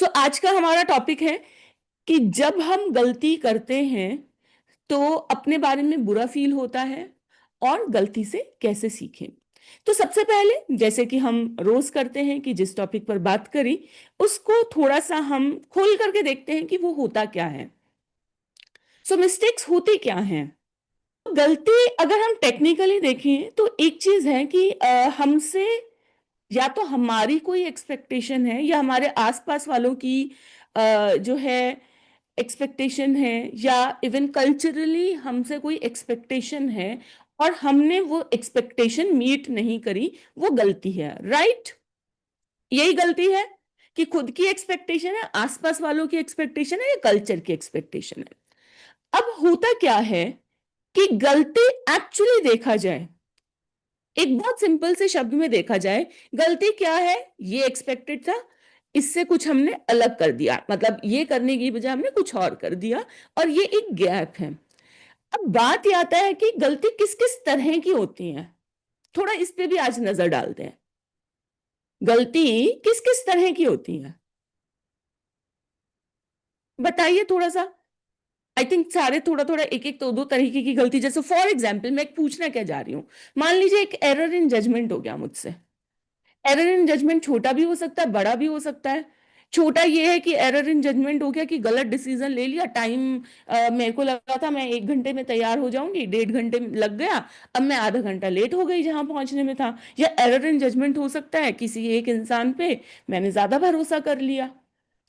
आज का हमारा टॉपिक है कि जब हम गलती करते हैं तो अपने बारे में बुरा फील होता है और गलती से कैसे सीखें। तो सबसे पहले जैसे कि हम रोज करते हैं कि जिस टॉपिक पर बात करी उसको थोड़ा सा हम खोल करके देखते हैं कि वो होता क्या है। मिस्टेक्स होती क्या हैं। गलती अगर हम टेक्निकली देखें तो एक चीज है कि हमसे या तो हमारी कोई एक्सपेक्टेशन है या हमारे आसपास वालों की जो है एक्सपेक्टेशन है, या इवन कल्चरली हमसे कोई एक्सपेक्टेशन है और हमने वो एक्सपेक्टेशन मीट नहीं करी, वो गलती है। राइट? यही गलती है कि खुद की एक्सपेक्टेशन है, आसपास वालों की एक्सपेक्टेशन है, या कल्चर की एक्सपेक्टेशन है। अब होता क्या है कि गलती एक्चुअली देखा जाए, एक बहुत सिंपल से शब्द में देखा जाए, गलती क्या है? ये एक्सपेक्टेड था, इससे कुछ हमने अलग कर दिया, मतलब ये करने की बजाय हमने कुछ और कर दिया, और ये एक गैप है। अब बात ये आता है कि गलती किस किस तरह की होती है, थोड़ा इस पे भी आज नजर डालते हैं। गलती किस किस तरह की होती है, बताइए थोड़ा सा। आई थिंक सारे थोड़ा थोड़ा एक एक दो दो तरीके की गलती, जैसे फॉर एग्जाम्पल मैं एक पूछना क्या जा रही हूं, मान लीजिए एक एरर इन जजमेंट हो गया मुझसे। एरर इन जजमेंट छोटा भी हो सकता है, बड़ा भी हो सकता है। छोटा ये है कि एरर इन जजमेंट हो गया कि गलत डिसीजन ले लिया, टाइम मेरे को लगा था मैं 1 घंटे में तैयार हो जाऊंगी, 1.5 घंटे लग गया, अब मैं आधा घंटा लेट हो गई जहां पहुंचने में था। या एरर इन जजमेंट हो सकता है किसी एक इंसान पे मैंने ज्यादा भरोसा कर लिया।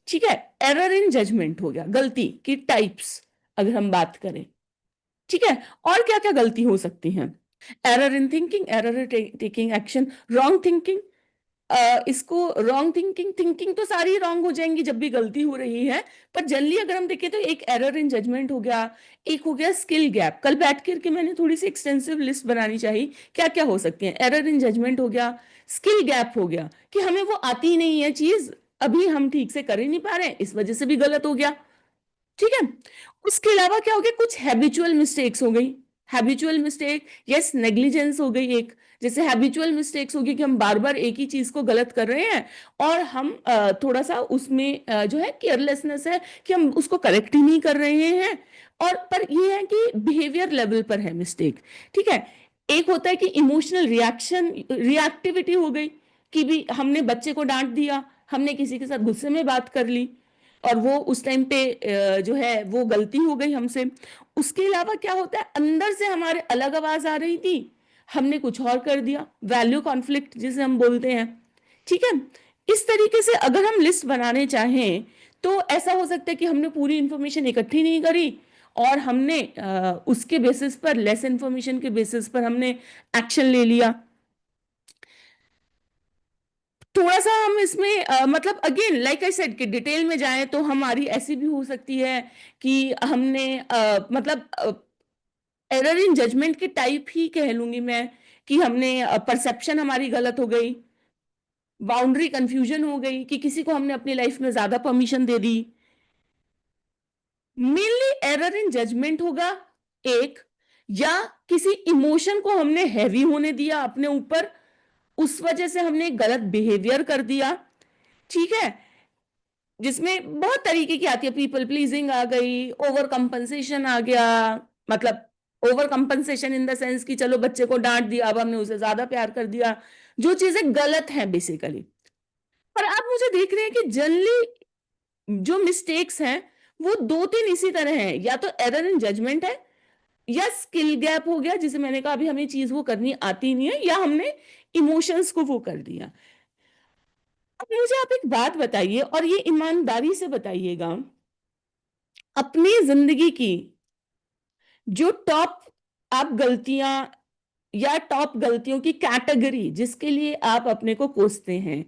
ठीक है, एरर इन जजमेंट हो गया। गलती की टाइप्स अगर हम बात करें, ठीक है, और क्या क्या गलती हो सकती है? Error in thinking, error taking action, wrong thinking. इसको रॉन्ग थिंकिंग, थिंकिंग तो सारी रॉन्ग हो जाएंगी जब भी गलती हो रही है, पर जनरली अगर हम देखें तो एक एरर इन जजमेंट हो गया। एक हो गया स्किल गैप। कल बैठ करके मैंने थोड़ी सी एक्सटेंसिव लिस्ट बनानी चाहिए क्या क्या हो सकती है। एरर इन जजमेंट हो गया, स्किल गैप हो गया कि हमें वो आती ही नहीं है चीज, अभी हम ठीक से कर ही नहीं पा रहे हैं, इस वजह से भी गलत हो गया। ठीक है, उसके अलावा क्या हो गया, कुछ हैबिचुअल मिस्टेक्स हो गई। हैबिचुअल मिस्टेक, यस, नेग्लिजेंस हो गई एक। जैसे हैबिचुअल मिस्टेक्स होगी कि हम बार बार एक ही चीज को गलत कर रहे हैं, और हम थोड़ा सा उसमें जो है केयरलेसनेस है कि हम उसको करेक्ट ही नहीं कर रहे हैं। और पर ये है कि बिहेवियर लेवल पर है मिस्टेक। ठीक है, एक होता है कि इमोशनल रिएक्शन, रिएक्टिविटी हो गई कि भी हमने बच्चे को डांट दिया, हमने किसी के साथ गुस्से में बात कर ली, और वो उस टाइम पे जो है वो गलती हो गई हमसे। उसके अलावा क्या होता है, अंदर से हमारे अलग आवाज आ रही थी, हमने कुछ और कर दिया, वैल्यू कॉन्फ्लिक्ट जिसे हम बोलते हैं। ठीक है, इस तरीके से अगर हम लिस्ट बनाने चाहें तो ऐसा हो सकता है कि हमने पूरी इंफॉर्मेशन इकट्ठी नहीं करी, और हमने उसके बेसिस पर, लेस इंफॉर्मेशन के बेसिस पर हमने एक्शन ले लिया। थोड़ा सा हम इसमें मतलब अगेन लाइक आई सेड कि डिटेल में जाएं तो हमारी ऐसी भी हो सकती है कि हमने मतलब एरर इन जजमेंट के टाइप ही कह लूंगी मैं, कि हमने परसेप्शन हमारी गलत हो गई, बाउंड्री कंफ्यूजन हो गई कि किसी को हमने अपनी लाइफ में ज्यादा परमिशन दे दी। मेनली एरर इन जजमेंट होगा एक, या किसी इमोशन को हमने हैवी होने दिया अपने ऊपर, उस वजह से हमने गलत बिहेवियर कर दिया। ठीक है, जिसमें बहुत तरीके की आती है, पीपल प्लीजिंग आ गई, ओवर कंपनसेशन आ गया, मतलब over compensation in the sense कि चलो बच्चे को डांट दिया, अब हमने उसे ज्यादा प्यार कर दिया, जो चीजें गलत हैं बेसिकली। पर आप मुझे देख रहे हैं कि जनरली जो मिस्टेक्स हैं वो दो तीन इसी तरह हैं, या तो एरर इन जजमेंट है, या स्किल गैप हो गया जिसे मैंने कहा अभी हमें चीज वो करनी आती नहीं है, या हमने इमोशंस को वो कर दिया। अब मुझे आप एक बात बताइए, और ये ईमानदारी से बताइएगा, अपनी जिंदगी की जो टॉप आप गलतियां, या टॉप गलतियों की कैटेगरी जिसके लिए आप अपने को कोसते हैं,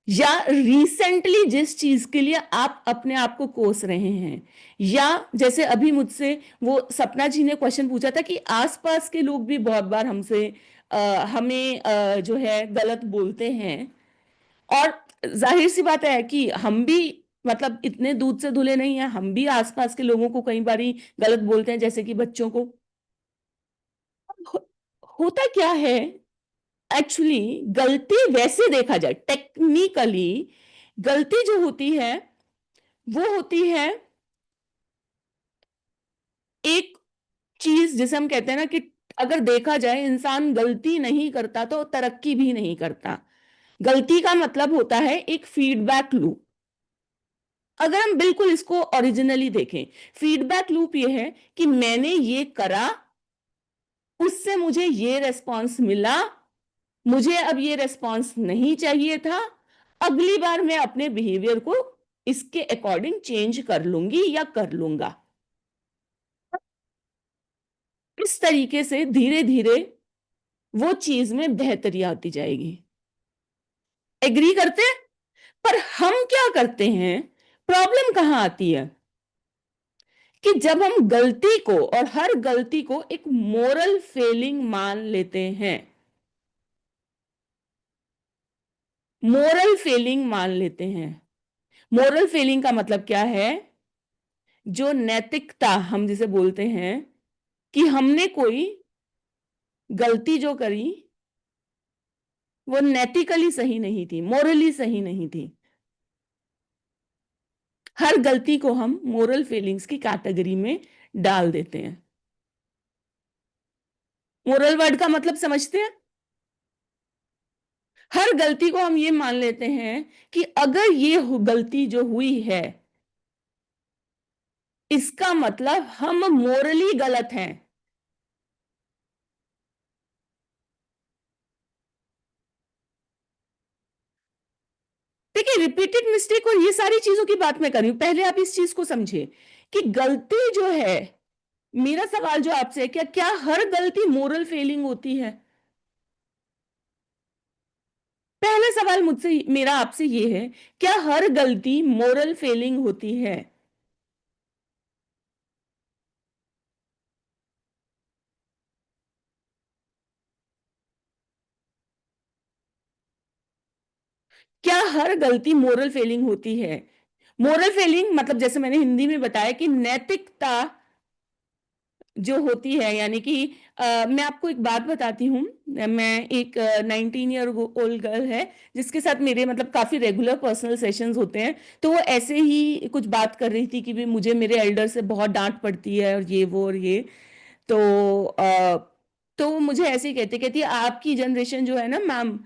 या रिसेंटली जिस चीज के लिए आप अपने आप को कोस रहे हैं, या जैसे अभी मुझसे वो सपना जी ने क्वेश्चन पूछा था कि आसपास के लोग भी बहुत बार हमसे हमें जो है गलत बोलते हैं, और जाहिर सी बात है कि हम भी मतलब इतने दूध से धुले नहीं हैं, हम भी आसपास के लोगों को कई बारी गलत बोलते हैं, जैसे कि बच्चों को। हो, होता क्या है, एक्चुअली गलती वैसे देखा जाए टेक्निकली, गलती जो होती है वो होती है एक चीज जिसे हम कहते हैं ना कि अगर देखा जाए इंसान गलती नहीं करता तो तरक्की भी नहीं करता। गलती का मतलब होता है एक फीडबैक लूप। अगर हम बिल्कुल इसको ओरिजिनली देखें, फीडबैक लूप ये है कि मैंने ये करा, उससे मुझे ये रेस्पॉन्स मिला, मुझे अब ये रेस्पॉन्स नहीं चाहिए था, अगली बार मैं अपने बिहेवियर को इसके अकॉर्डिंग चेंज कर लूंगी या कर लूंगा। इस तरीके से धीरे धीरे वो चीज में बेहतरी आती जाएगी। एग्री करते हैं? पर हम क्या करते हैं, प्रॉब्लम कहां आती है कि जब हम गलती को और हर गलती को एक मोरल फेलिंग मान लेते हैं। मोरल फेलिंग मान लेते हैं। मोरल फेलिंग का मतलब क्या है? जो नैतिकता हम जिसे बोलते हैं कि हमने कोई गलती जो करी वो नैतिकली सही नहीं थी, मोरली सही नहीं थी। हर गलती को हम मोरल फेलिंग्स की कैटेगरी में डाल देते हैं। मोरल वर्ड का मतलब समझते हैं? हर गलती को हम ये मान लेते हैं कि अगर ये गलती जो हुई है इसका मतलब हम मोरली गलत हैं। देखिए, रिपीटेड मिस्टेक और ये सारी चीजों की बात मैं कर रही हूं, पहले आप इस चीज को समझिए कि गलती जो है, मेरा सवाल जो आपसे है, क्या क्या हर गलती मोरल फेलिंग होती है? पहला सवाल मुझसे मेरा आपसे ये है, क्या हर गलती मोरल फेलिंग होती है? क्या हर गलती मोरल फेलिंग होती है? मोरल फेलिंग मतलब जैसे मैंने हिंदी में बताया कि नैतिकता जो होती है, यानी कि मैं आपको एक बात बताती हूँ। मैं एक 19 ईयर ओल्ड गर्ल है जिसके साथ मेरे मतलब काफी रेगुलर पर्सनल सेशंस होते हैं। तो वो ऐसे ही कुछ बात कर रही थी कि भी मुझे मेरे एल्डर से बहुत डांट पड़ती है और ये वो और ये। तो तो वो मुझे ऐसे ही कहती कहती आपकी जनरेशन जो है ना मैम,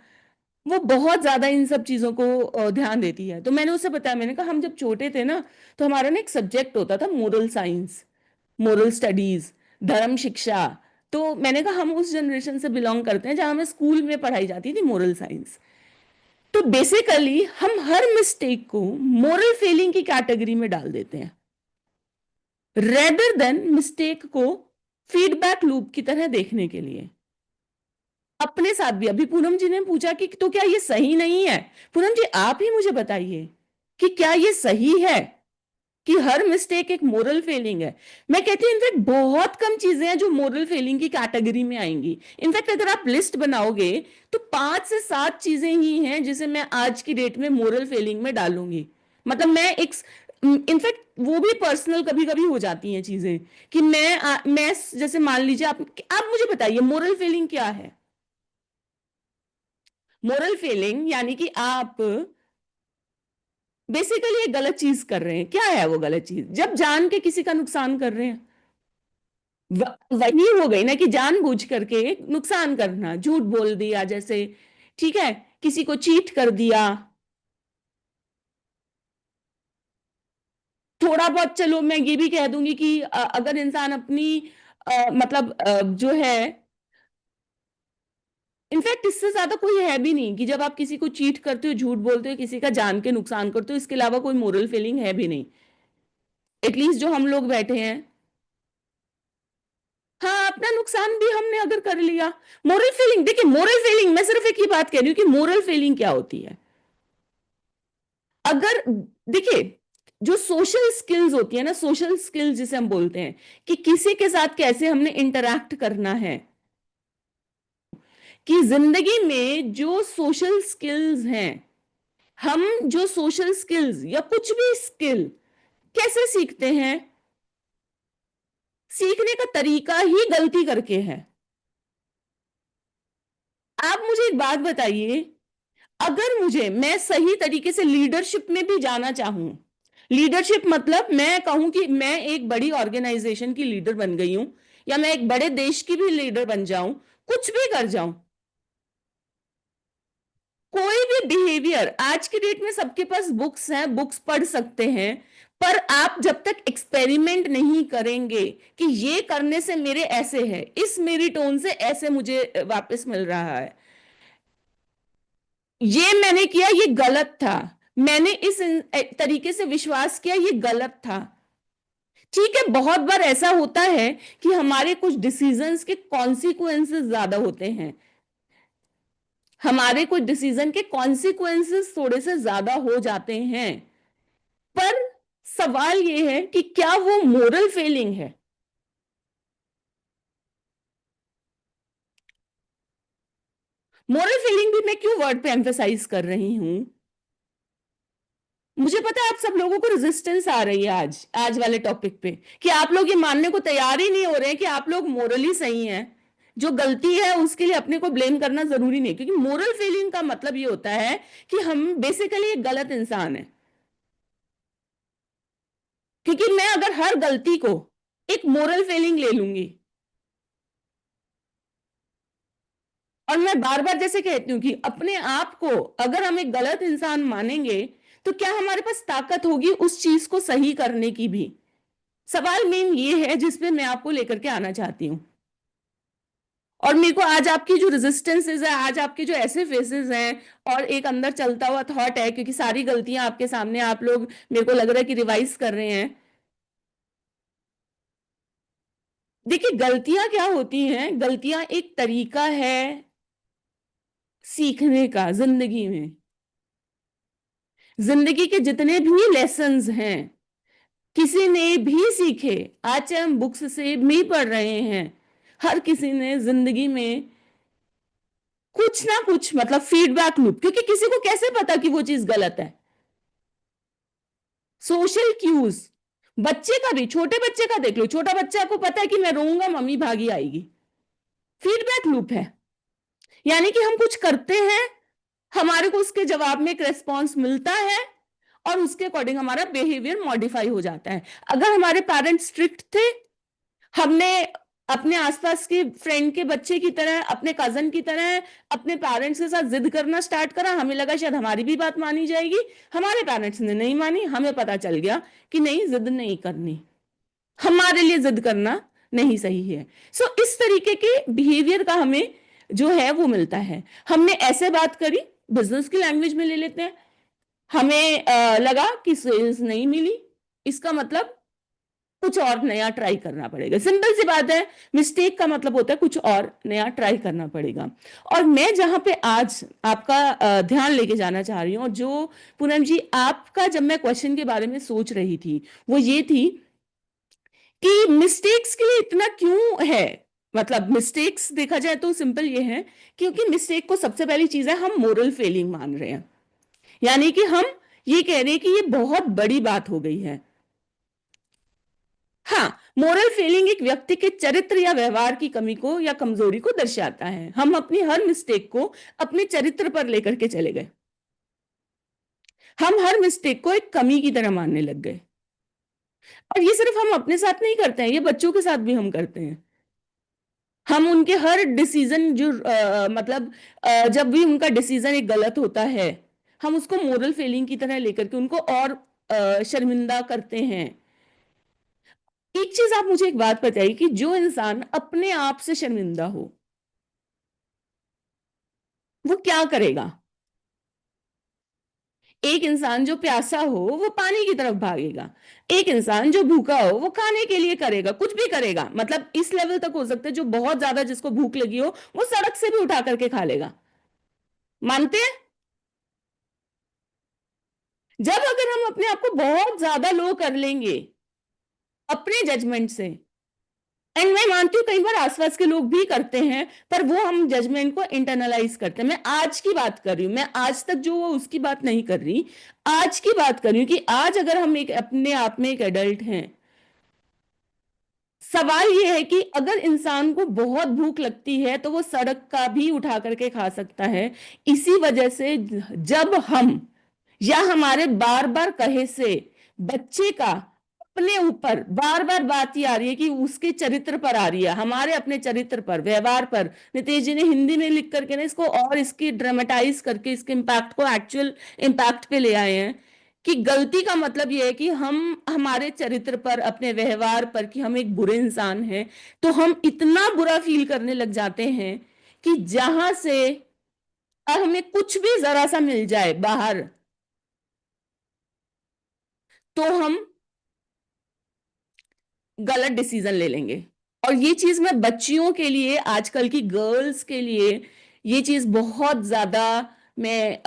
वो बहुत ज्यादा इन सब चीजों को ध्यान देती है। तो मैंने उससे बताया, मैंने कहा हम जब छोटे थे ना तो हमारा ना एक सब्जेक्ट होता था मोरल साइंस, मोरल स्टडीज, धर्म शिक्षा। तो मैंने कहा हम उस जनरेशन से बिलोंग करते हैं जहां हमें स्कूल में पढ़ाई जाती थी मोरल साइंस। तो बेसिकली हम हर मिस्टेक को मोरल फेलिंग की कैटेगरी में डाल देते हैं, रेदर देन मिस्टेक को फीडबैक लूप की तरह देखने के लिए। अपने साथ भी अभी पूनम जी ने पूछा कि तो क्या ये सही नहीं है? पूनम जी आप ही मुझे बताइए कि क्या ये सही है कि हर मिस्टेक एक मोरल फेलिंग है? मैं कहती हूँ इनफैक्ट बहुत कम चीजें हैं जो मोरल फेलिंग की कैटेगरी में आएंगी। इनफैक्ट अगर आप लिस्ट बनाओगे तो 5 से 7 चीजें ही हैं जिसे मैं आज की डेट में मोरल फेलिंग में डालूंगी। मतलब मैं एक इनफैक्ट वो भी पर्सनल कभी कभी हो जाती हैं चीजें कि मैं जैसे मान लीजिए आप मुझे बताइए मोरल फेलिंग क्या है? मोरल फेलिंग यानी कि आप बेसिकली एक गलत चीज कर रहे हैं। क्या है वो गलत चीज? जब जान के किसी का नुकसान कर रहे हैं, वही हो गई ना कि जानबूझ करके नुकसान करना, झूठ बोल दिया जैसे, ठीक है, किसी को चीट कर दिया। थोड़ा बहुत चलो मैं ये भी कह दूंगी कि अगर इंसान अपनी मतलब जो है, इनफैक्ट इससे ज्यादा कोई है भी नहीं कि जब आप किसी को चीट करते हो, झूठ बोलते हो, किसी का जान के नुकसान करते हो, इसके अलावा कोई मोरल फीलिंग है भी नहीं। एटलीस्ट जो हम लोग बैठे हैं, हाँ अपना नुकसान भी हमने अगर कर लिया। मोरल फीलिंग, देखिए मोरल फीलिंग, मैं सिर्फ एक ही बात कह रही हूँ कि मोरल फीलिंग क्या होती है। अगर देखिए, जो सोशल स्किल्स होती है ना, सोशल स्किल्स जिसे हम बोलते हैं कि किसी के साथ कैसे हमने इंटरैक्ट करना है, कि जिंदगी में जो सोशल स्किल्स हैं, हम जो सोशल स्किल्स या कुछ भी स्किल कैसे सीखते हैं, सीखने का तरीका ही गलती करके है। आप मुझे एक बात बताइए, अगर मैं सही तरीके से लीडरशिप में भी जाना चाहूं, लीडरशिप मतलब मैं कहूं कि मैं एक बड़ी ऑर्गेनाइजेशन की लीडर बन गई हूं, या मैं एक बड़े देश की भी लीडर बन जाऊं, कुछ भी कर जाऊं, कोई भी बिहेवियर, आज की डेट में सबके पास बुक्स हैं, बुक्स पढ़ सकते हैं, पर आप जब तक एक्सपेरिमेंट नहीं करेंगे कि ये करने से मेरे ऐसे है, इस मेरी टोन से ऐसे मुझे वापस मिल रहा है, ये मैंने किया, ये गलत था, मैंने इस तरीके से विश्वास किया, ये गलत था। ठीक है, बहुत बार ऐसा होता है कि हमारे कुछ डिसीजंस के कॉन्सिक्वेंसेस ज्यादा होते हैं, हमारे कुछ डिसीजन के कॉन्सिक्वेंसेस थोड़े से ज्यादा हो जाते हैं, पर सवाल यह है कि क्या वो मोरल फेलिंग है। मोरल फेलिंग भी मैं क्यों वर्ड पे एम्फेसाइज कर रही हूं, मुझे पता है आप सब लोगों को रेजिस्टेंस आ रही है आज आज वाले टॉपिक पे, कि आप लोग ये मानने को तैयार ही नहीं हो रहे हैं कि आप लोग मोरली सही हैं, जो गलती है उसके लिए अपने को ब्लेम करना जरूरी नहीं, क्योंकि मोरल फेलिंग का मतलब ये होता है कि हम बेसिकली एक गलत इंसान है। क्योंकि मैं अगर हर गलती को एक मोरल फेलिंग ले लूंगी, और मैं बार बार जैसे कहती हूँ कि अपने आप को अगर हम एक गलत इंसान मानेंगे, तो क्या हमारे पास ताकत होगी उस चीज को सही करने की भी। सवाल मेन ये है जिसपे मैं आपको लेकर के आना चाहती हूँ। और मेरे को आज आपकी जो रेजिस्टेंसेस है, आज आपके जो ऐसे फेसेस हैं, और एक अंदर चलता हुआ थॉट है, क्योंकि सारी गलतियां आपके सामने आप लोग, मेरे को लग रहा है कि रिवाइज कर रहे हैं। देखिए, गलतियां क्या होती हैं, गलतियां एक तरीका है सीखने का जिंदगी में। जिंदगी के जितने भी लेसन्स हैं, किसी ने भी सीखे, आज चाहे हम बुक्स से भी पढ़ रहे हैं, हर किसी ने जिंदगी में कुछ ना कुछ, मतलब फीडबैक लूप, क्योंकि किसी को कैसे पता कि वो चीज गलत है। सोशल क्यूज, बच्चे का भी, छोटे बच्चे का देख लो, छोटा बच्चा को पता है कि मैं रोऊंगा मम्मी भागी आएगी, फीडबैक लूप है। यानी कि हम कुछ करते हैं, हमारे को उसके जवाब में एक रेस्पॉन्स मिलता है, और उसके अकॉर्डिंग हमारा बिहेवियर मॉडिफाई हो जाता है। अगर हमारे पेरेंट्स स्ट्रिक्ट थे, हमने अपने आसपास के फ्रेंड के बच्चे की तरह, अपने कजन की तरह अपने पेरेंट्स के साथ जिद करना स्टार्ट करा, हमें लगा शायद हमारी भी बात मानी जाएगी, हमारे पेरेंट्स ने नहीं मानी, हमें पता चल गया कि नहीं, जिद नहीं करनी, हमारे लिए जिद करना नहीं सही है। सो इस तरीके के बिहेवियर का हमें जो है वो मिलता है। हमने ऐसे बात करी, बिजनेस की लैंग्वेज में ले लेते हैं, हमें लगा कि सेल्स नहीं मिली, इसका मतलब कुछ और नया ट्राई करना पड़ेगा, सिंपल सी बात है। मिस्टेक का मतलब होता है कुछ और नया ट्राई करना पड़ेगा। और मैं जहां पे आज आपका ध्यान लेके जाना चाह रही हूँ, और जो पूनम जी आपका, जब मैं क्वेश्चन के बारे में सोच रही थी, वो ये थी कि मिस्टेक्स के लिए इतना क्यों है। मतलब मिस्टेक्स देखा जाए तो सिंपल ये है, क्योंकि मिस्टेक को सबसे पहली चीज है हम मोरल फेलिंग मान रहे हैं, यानी कि हम ये कह रहे हैं कि ये बहुत बड़ी बात हो गई है। हाँ, मोरल फेलिंग एक व्यक्ति के चरित्र या व्यवहार की कमी को या कमजोरी को दर्शाता है। हम अपनी हर मिस्टेक को अपने चरित्र पर लेकर के चले गए, हम हर मिस्टेक को एक कमी की तरह मानने लग गए। और ये सिर्फ हम अपने साथ नहीं करते हैं, ये बच्चों के साथ भी हम करते हैं। हम उनके हर डिसीजन जो मतलब जब भी उनका डिसीजन एक गलत होता है, हम उसको मोरल फेलिंग की तरह लेकर के उनको और शर्मिंदा करते हैं। एक चीज आप मुझे एक बात बताइए कि जो इंसान अपने आप से शर्मिंदा हो, वो क्या करेगा। एक इंसान जो प्यासा हो वो पानी की तरफ भागेगा, एक इंसान जो भूखा हो वो खाने के लिए करेगा, कुछ भी करेगा, मतलब इस लेवल तक हो सकता है जो बहुत ज्यादा जिसको भूख लगी हो वो सड़क से भी उठा करके खा लेगा। मानते हैं। जब अगर हम अपने आप को बहुत ज्यादा लो कर लेंगे अपने जजमेंट से, एंड मैं मानती हूँ कई बार आसपास के लोग भी करते हैं, पर वो हम जजमेंट को इंटरनलाइज करते हैं। मैं आज की बात कर रही हूँ, मैं आज तक जो वो उसकी बात नहीं कर रही, आज की बात कर रही हूँ कि आज अगर हम एक अपने आप में एक एडल्ट हैं, सवाल ये है कि अगर इंसान को बहुत भूख लगती है तो वो सड़क का भी उठा करके खा सकता है। इसी वजह से जब हम या हमारे बार बार कहे से बच्चे का अपने ऊपर बार बार बात ही आ रही है कि उसके चरित्र पर आ रही है, हमारे अपने चरित्र पर, व्यवहार पर। नितेश जी ने हिंदी में लिख करके ना इसको और इसकी ड्रामेटाइज करके इसके इम्पैक्ट को एक्चुअल इम्पैक्ट पे ले आए हैं कि गलती का मतलब यह है कि हम हमारे चरित्र पर, अपने व्यवहार पर, कि हम एक बुरे इंसान हैं, तो हम इतना बुरा फील करने लग जाते हैं कि जहां से हमें कुछ भी जरा सा मिल जाए बाहर तो हम गलत डिसीजन ले लेंगे। और ये चीज मैं बच्चियों के लिए, आजकल की गर्ल्स के लिए ये चीज बहुत ज्यादा मैं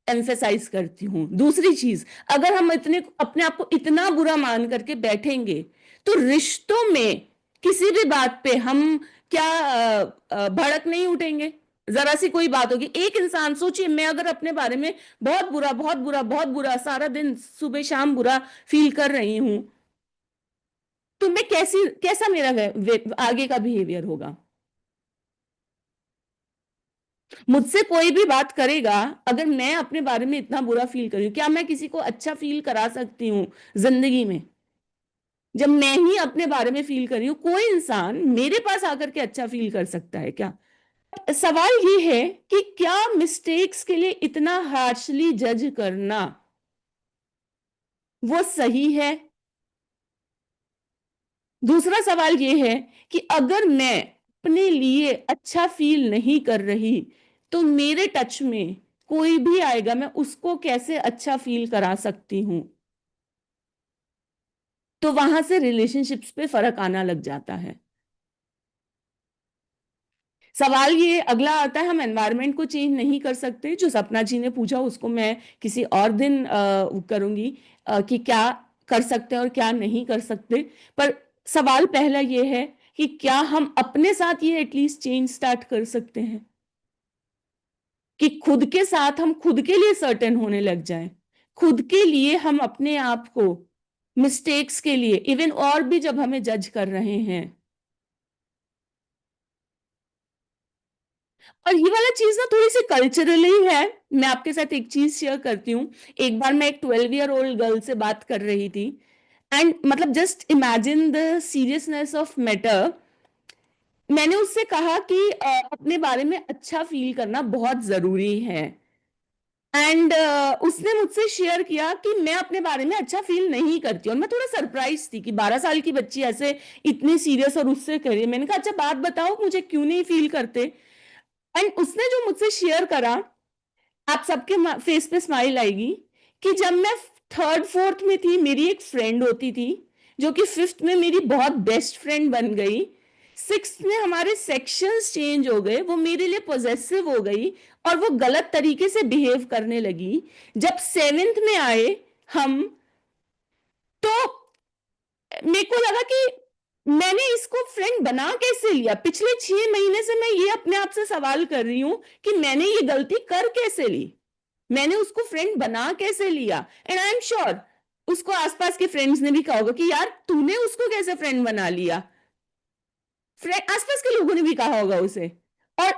एम्फेसाइज करती हूँ। दूसरी चीज, अगर हम इतने अपने आप को इतना बुरा मान करके बैठेंगे तो रिश्तों में किसी भी बात पे हम क्या भड़क नहीं उठेंगे। जरा सी कोई बात होगी, एक इंसान सोचिए, मैं अगर अपने बारे में बहुत बुरा बहुत बुरा बहुत बुरा सारा दिन सुबह शाम बुरा फील कर रही हूं, तो मैं कैसा मेरा आगे का बिहेवियर होगा। मुझसे कोई भी बात करेगा, अगर मैं अपने बारे में इतना बुरा फील करूं, क्या मैं किसी को अच्छा फील करा सकती हूँ जिंदगी में? जब मैं ही अपने बारे में फील कर रही हूं, कोई इंसान मेरे पास आकर के अच्छा फील कर सकता है क्या? सवाल ये है कि क्या मिस्टेक्स के लिए इतना हार्शली जज करना वो सही है? दूसरा सवाल ये है कि अगर मैं अपने लिए अच्छा फील नहीं कर रही तो मेरे टच में कोई भी आएगा, मैं उसको कैसे अच्छा फील करा सकती हूं? तो वहां से रिलेशनशिप्स पे फर्क आना लग जाता है। सवाल ये अगला आता है, हम एनवायरनमेंट को चेंज नहीं कर सकते। जो सपना जी ने पूछा उसको मैं किसी और दिन करूंगी कि क्या कर सकते हैं और क्या नहीं कर सकते। पर सवाल पहला ये है कि क्या हम अपने साथ ये एटलीस्ट चेंज स्टार्ट कर सकते हैं कि खुद के साथ हम खुद के लिए सर्टेन होने लग जाएं, खुद के लिए हम अपने आप को मिस्टेक्स के लिए इवन, और भी जब हमें जज कर रहे हैं। और ये वाला चीज ना थोड़ी सी कल्चरली है। मैं आपके साथ एक चीज शेयर करती हूँ। एक बार मैं एक 12 ईयर ओल्ड गर्ल से बात कर रही थी, एंड मतलब just imagine the seriousness of matter. मैंने उससे कहा कि अपने बारे में अच्छा फील करना बहुत जरूरी है। एंड उसने मुझसे शेयर किया कि मैं अपने बारे में अच्छा फील नहीं करती। और मैं थोड़ा सरप्राइज थी कि 12 साल की बच्ची ऐसे इतनी सीरियस और उससे कह रही है। मैंने कहा अच्छा बात बताओ, मुझे क्यों नहीं फील करते? एंड उसने जो मुझसे शेयर करा, आप सबके फेस पे स्माइल आएगी, कि जब मैं थर्ड फोर्थ में थी, मेरी एक फ्रेंड होती थी जो कि फिफ्थ में मेरी बहुत बेस्ट फ्रेंड बन गई। सिक्स्थ में हमारे सेक्शंस चेंज हो गए, वो मेरे लिए पॉजेसिव हो गई और वो गलत तरीके से बिहेव करने लगी। जब सेवेंथ में आए हम, तो मेरे को लगा कि मैंने इसको फ्रेंड बना कैसे लिया। पिछले 6 महीने से मैं ये अपने आप से सवाल कर रही हूं कि मैंने ये गलती कर कैसे ली, मैंने उसको फ्रेंड बना कैसे लिया। एंड आई एम श्योर उसको आसपास के फ्रेंड्स ने भी कहा होगा कि यार तूने उसको कैसे फ्रेंड बना लिया। फ्रेंड आसपास के लोगों ने भी कहा होगा उसे। और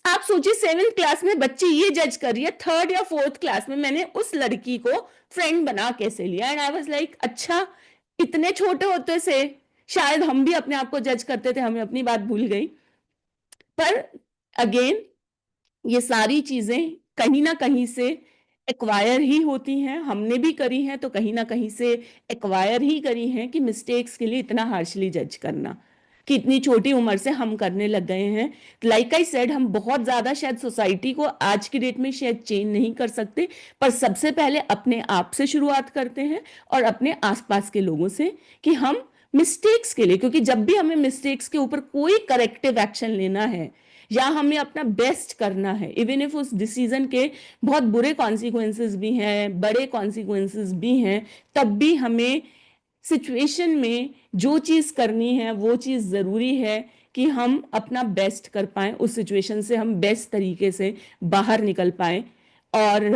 आप सोचिए, 7th क्लास में बच्ची ये जज कर रही है, थर्ड या फोर्थ क्लास में मैंने उस लड़की को फ्रेंड बना कैसे लिया। एंड आई वाज लाइक अच्छा, इतने छोटे होते से शायद हम भी अपने आप को जज करते थे, हमें अपनी बात भूल गई। पर अगेन, ये सारी चीजें कहीं ना कहीं से एक्वायर ही होती हैं। हमने भी करी हैं तो कहीं ना कहीं से एक्वायर ही करी हैं कि मिस्टेक्स के लिए इतना हार्शली जज करना, कि इतनी छोटी उम्र से हम करने लग गए हैं। लाइक आई सेड, हम बहुत ज्यादा शायद सोसाइटी को आज की डेट में शायद चेंज नहीं कर सकते, पर सबसे पहले अपने आप से शुरुआत करते हैं और अपने आसपास के लोगों से, कि हम मिस्टेक्स के लिए, क्योंकि जब भी हमें मिस्टेक्स के ऊपर कोई करेक्टिव एक्शन लेना है या हमें अपना बेस्ट करना है, इवन इफ उस डिसीजन के बहुत बुरे कॉन्सिक्वेंसेस भी हैं, बड़े कॉन्सिक्वेंसेस भी हैं, तब भी हमें सिचुएशन में जो चीज करनी है वो चीज जरूरी है कि हम अपना बेस्ट कर पाएं, उस सिचुएशन से हम बेस्ट तरीके से बाहर निकल पाएं। और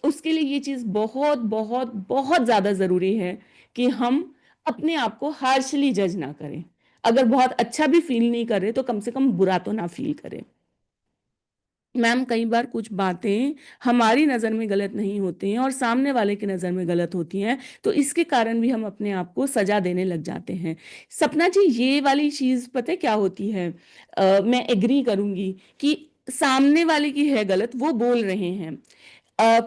उसके लिए ये चीज बहुत बहुत बहुत ज्यादा जरूरी है कि हम अपने आप को हार्शली जज ना करें। अगर बहुत अच्छा भी फील नहीं कर रहे तो कम से कम बुरा तो ना फील करें। मैम कई बार कुछ बातें हमारी नज़र में गलत नहीं होती हैं और सामने वाले की नज़र में गलत होती हैं, तो इसके कारण भी हम अपने आप को सजा देने लग जाते हैं। सपना जी, ये वाली चीज़ पता है क्या होती है? मैं एग्री करूंगी कि सामने वाले की है गलत, वो बोल रहे हैं। अ,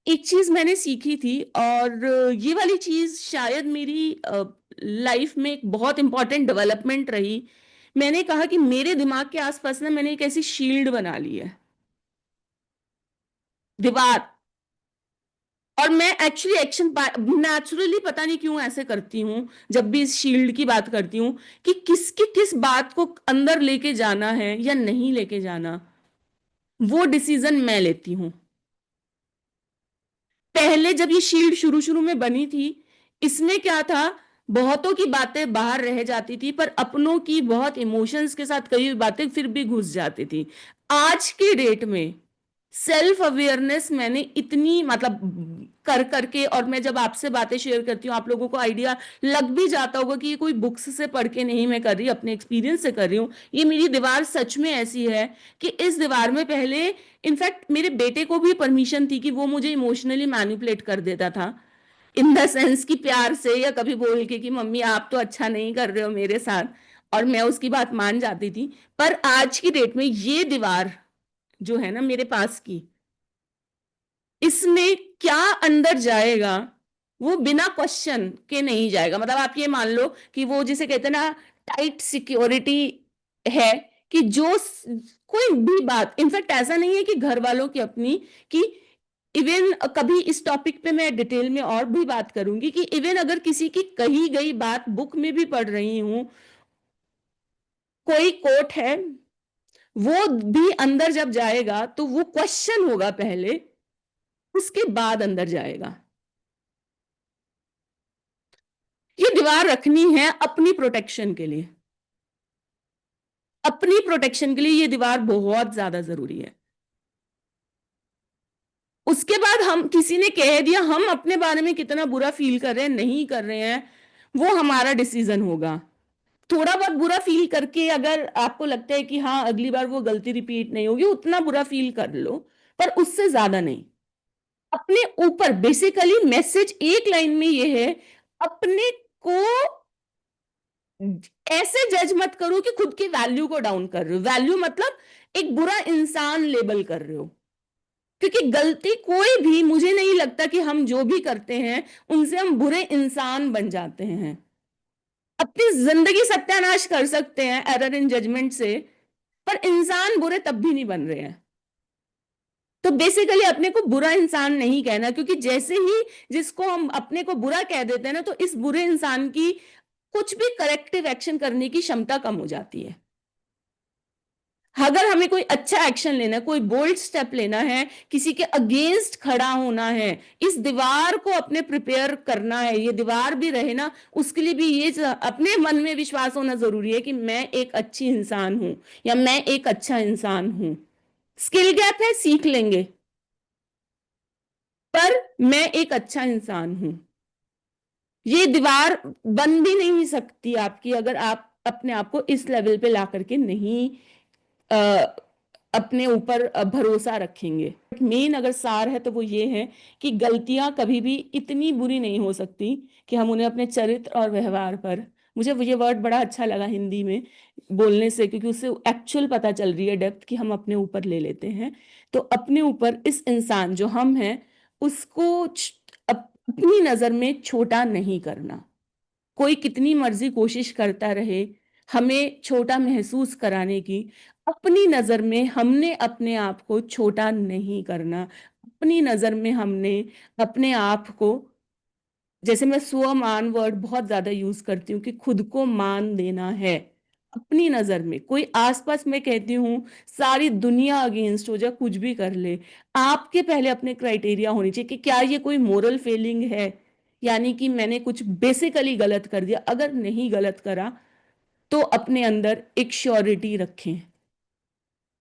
एक चीज़ मैंने सीखी थी, और ये वाली चीज़ शायद मेरी लाइफ में एक बहुत इंपॉर्टेंट डेवलपमेंट रही। मैंने कहा कि मेरे दिमाग के आसपास ना मैंने एक ऐसी शील्ड बना ली है, दीवार। और मैं एक्चुअली एक्शन नेचुरली पता नहीं क्यों ऐसे करती हूँ जब भी इस शील्ड की बात करती हूँ, कि किसकी किस बात को अंदर लेके जाना है या नहीं लेके जाना, वो डिसीजन मैं लेती हूँ। पहले जब ये शील्ड शुरू शुरू में बनी थी, इसमें क्या था, बहुतों की बातें बाहर रह जाती थी, पर अपनों की बहुत इमोशंस के साथ कई बातें फिर भी घुस जाती थी। आज के डेट में सेल्फ अवेयरनेस मैंने इतनी मतलब कर करके, और मैं जब आपसे बातें शेयर करती हूँ आप लोगों को आइडिया लग भी जाता होगा कि ये कोई बुक्स से पढ़ के नहीं मैं कर रही, अपने एक्सपीरियंस से कर रही हूँ। ये मेरी दीवार सच में ऐसी है कि इस दीवार में पहले इनफैक्ट मेरे बेटे को भी परमिशन थी कि वो मुझे इमोशनली मैनिपुलेट कर देता था, इन द सेंस कि प्यार से या कभी बोल के कि मम्मी आप तो अच्छा नहीं कर रहे हो मेरे साथ, और मैं उसकी बात मान जाती थी। पर आज की डेट में ये दीवार जो है ना मेरे पास की, इसमें क्या अंदर जाएगा वो बिना क्वेश्चन के नहीं जाएगा। मतलब आप ये मान लो कि वो जिसे कहते हैं ना, टाइट सिक्योरिटी है, कि कोई भी बात, इनफैक्ट ऐसा नहीं है कि घर वालों की अपनी, कि इवन कभी इस टॉपिक पे मैं डिटेल में और भी बात करूंगी, कि इवन अगर किसी की कही गई बात बुक में भी पढ़ रही हूं, कोई कोट है, वो भी अंदर जब जाएगा तो वो क्वेश्चन होगा पहले, उसके बाद अंदर जाएगा। ये दीवार रखनी है अपनी प्रोटेक्शन के लिए, अपनी प्रोटेक्शन के लिए ये दीवार बहुत ज्यादा जरूरी है। उसके बाद हम, किसी ने कह दिया, हम अपने बारे में कितना बुरा फील कर रहे हैं नहीं कर रहे हैं, वो हमारा डिसीजन होगा। थोड़ा बहुत बुरा फील करके अगर आपको लगता है कि हाँ अगली बार वो गलती रिपीट नहीं होगी, उतना बुरा फील कर लो, पर उससे ज्यादा नहीं। अपने ऊपर बेसिकली मैसेज एक लाइन में ये है, अपने को ऐसे जज मत करो कि खुद की वैल्यू को डाउन कर रहे हो। वैल्यू मतलब एक बुरा इंसान लेबल कर रहे हो, क्योंकि गलती कोई भी, मुझे नहीं लगता कि हम जो भी करते हैं उनसे हम बुरे इंसान बन जाते हैं। अपनी जिंदगी सत्यानाश कर सकते हैं एरर इन जजमेंट से, पर इंसान बुरे तब भी नहीं बन रहे हैं। तो बेसिकली अपने को बुरा इंसान नहीं कहना, क्योंकि जैसे ही जिसको हम अपने को बुरा कह देते हैं ना, तो इस बुरे इंसान की कुछ भी करेक्टिव एक्शन करने की क्षमता कम हो जाती है। अगर हमें कोई अच्छा एक्शन लेना है, कोई बोल्ड स्टेप लेना है, किसी के अगेंस्ट खड़ा होना है, इस दीवार को अपने प्रिपेयर करना है, ये दीवार भी रहे ना, उसके लिए भी ये अपने मन में विश्वास होना जरूरी है कि मैं एक अच्छी इंसान हूं, या मैं एक अच्छा इंसान हूं। स्किल गैप है, सीख लेंगे, पर मैं एक अच्छा इंसान हूं। ये दीवार बन भी नहीं सकती आपकी अगर आप अपने आप को इस लेवल पे ला करके नहीं अ, अपने ऊपर भरोसा रखेंगे। मेन अगर सार है तो वो ये है कि गलतियां कभी भी इतनी बुरी नहीं हो सकती कि हम उन्हें अपने चरित्र और व्यवहार पर, मुझे ये वर्ड बड़ा अच्छा लगा हिंदी में बोलने से, क्योंकि उससे एक्चुअल पता चल रही है डेप्थ कि हम अपने ऊपर ले लेते हैं। तो अपने ऊपर इस इंसान जो हम हैं उसको अपनी नजर में छोटा नहीं करना। कोई कितनी मर्जी कोशिश करता रहे हमें छोटा महसूस कराने की, अपनी नजर में हमने अपने आप को छोटा नहीं करना। अपनी नजर में हमने अपने आप को, जैसे मैं स्वमान वर्ड बहुत ज्यादा यूज करती हूँ, कि खुद को मान देना है। अपनी नजर में कोई आसपास, मैं कहती हूँ सारी दुनिया अगेंस्ट हो जाए, कुछ भी कर ले, आपके पहले अपने क्राइटेरिया होनी चाहिए कि क्या ये कोई मोरल फेलिंग है, यानी कि मैंने कुछ बेसिकली गलत कर दिया। अगर नहीं गलत करा तो अपने अंदर एक श्योरिटी रखें